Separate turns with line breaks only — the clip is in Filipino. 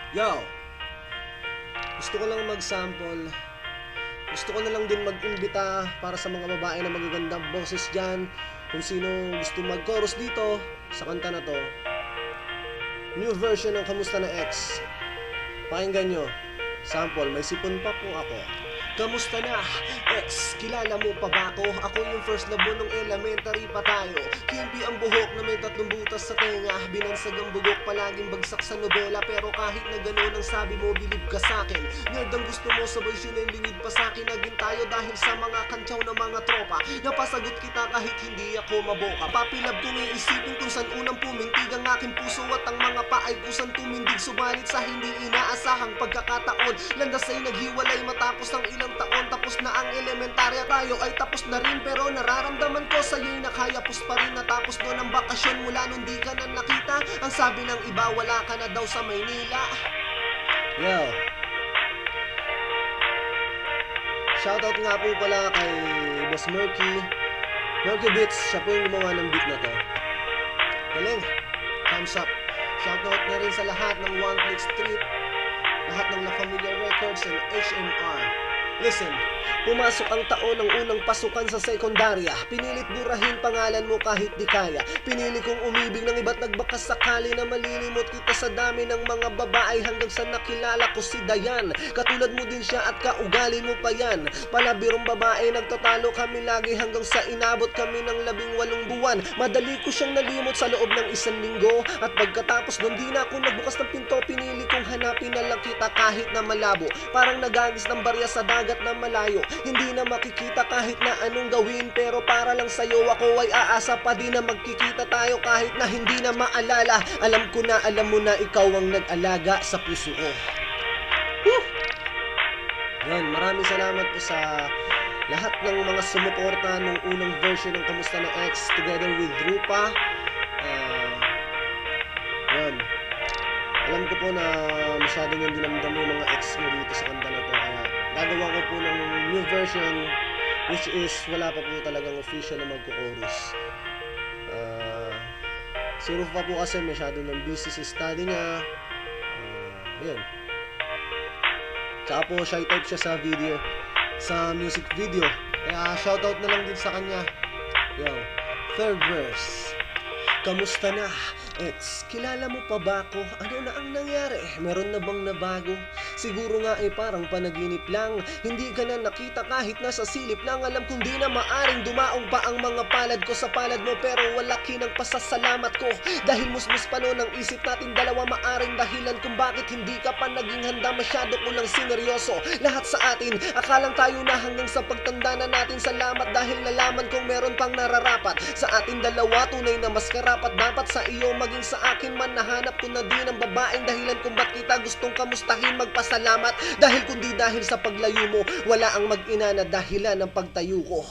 Yo, gusto ko lang mag-sample. Gusto ko na lang din mag-imbita para sa mga babae na magagandang boses dyan. Kung sino gusto mag-chorus dito sa kanta na to. New version ng Kamusta na Ex. Pakinggan nyo. Sample, may sipon pa po ako. Kamusta na, ex? Kilala mo pa ba ako? Ako yung first love mo nung elementary pa tayo. Kimpi ang buhok na may 3 butas sa tenga. Binansag ang bugok, palaging bagsak sa nobela. Pero kahit na gano'n ang sabi mo, bilib ka sa'kin. Nerd ang gusto mo, sabay sinilingid pa sa'kin. Naging tayo dahil sa mga kantyaw ng mga tropa. Napasagot kita kahit hindi ako maboka. Papilab kong iisipin kung saan unang pumintig ang aking puso. At ang mga paay kusang tumindig. Subalit sa hindi inaasahang pagkakataon, landas ay naghiwalay matapos ng ilang taon. Tapos na ang elementarya, tayo ay tapos na rin. Pero nararamdaman ko sa'yo'y nakayapos pa rin. Natapos doon ang bakasyon mula nung di ka na nakita. Ang sabi ng iba, wala ka na daw sa Maynila. Yo, shoutout nga po pala kay Boss Murky Beats. Siya po yung gumawa ng beat na to. Galing, thumbs up. Shoutout na rin sa lahat ng One Click Street, lahat ng La Familia Records and HMR. Listen, pumasok ang taon ng unang pasukan sa sekundarya. Pinilit burahin pangalan mo kahit di kaya. Pinili kong umibig ng iba't nagbakas sakali na malilimot kita sa dami ng mga babae. Hanggang sa nakilala ko si Dayan. Katulad mo din siya at kaugali mo pa yan. Palabirong babae, nagtatalo kami lagi hanggang sa inabot kami ng 18 buwan. Madali ko siyang nalimot sa loob ng 1 linggo. At pagkatapos nun di na ako nagbukas ng pinto. Pinili kong hanapin na lang kita kahit na malabo. Parang nagagis ng barya sa dagat na malayo. Hindi na makikita kahit na anong gawin. Pero para lang sa'yo ako ay aasa pa din na magkikita tayo kahit na hindi na maalala. Alam ko na, alam mo na ikaw ang nag-alaga sa puso ko. Woo! Yan, maraming salamat po sa lahat ng mga sumuporta nung unang version ng Kamusta na Ex together with Rupa. Yan, alam ko po na masyadong yung dinamdam yung mga ex mo dito sa kanta na to. Kaya gagawa ko po ng new version, which is wala pa po talagang official na magko-chorus. Si Rufa po kasi masyado ng busy sa study niya. Yun. Tsaka po shy type siya sa video, sa music video. Kaya shoutout na lang din sa kanya. Yo, third verse. Kamusta na, ex? Kilala mo pa ba ako? Ano na ang nangyari? Meron na bang nabago? Siguro nga parang panaginip lang. Hindi ka na nakita kahit nasa silip lang. Alam kong di na maaring dumaong pa ang mga palad ko sa palad mo. Pero wala kinang pasasalamat ko. Dahil musmus pa noon ang isip natin dalawa. Maaring dahilan kung bakit hindi ka pa naging handa. Masyado ko lang sineryoso lahat sa atin. Akalang tayo na hanggang sa pagtanda na natin. Salamat dahil nalaman kong meron pang nararapat sa ating dalawa. Tunay na mas karapat dapat sa iyo maging sa akin man. Nahanap ko na din ang babaeng dahilan kung ba't kita gustong kamustahin. Magpasalamat dahil kundi dahil sa paglayo mo wala ang mag-ina na dahilan ng pagtayo ko.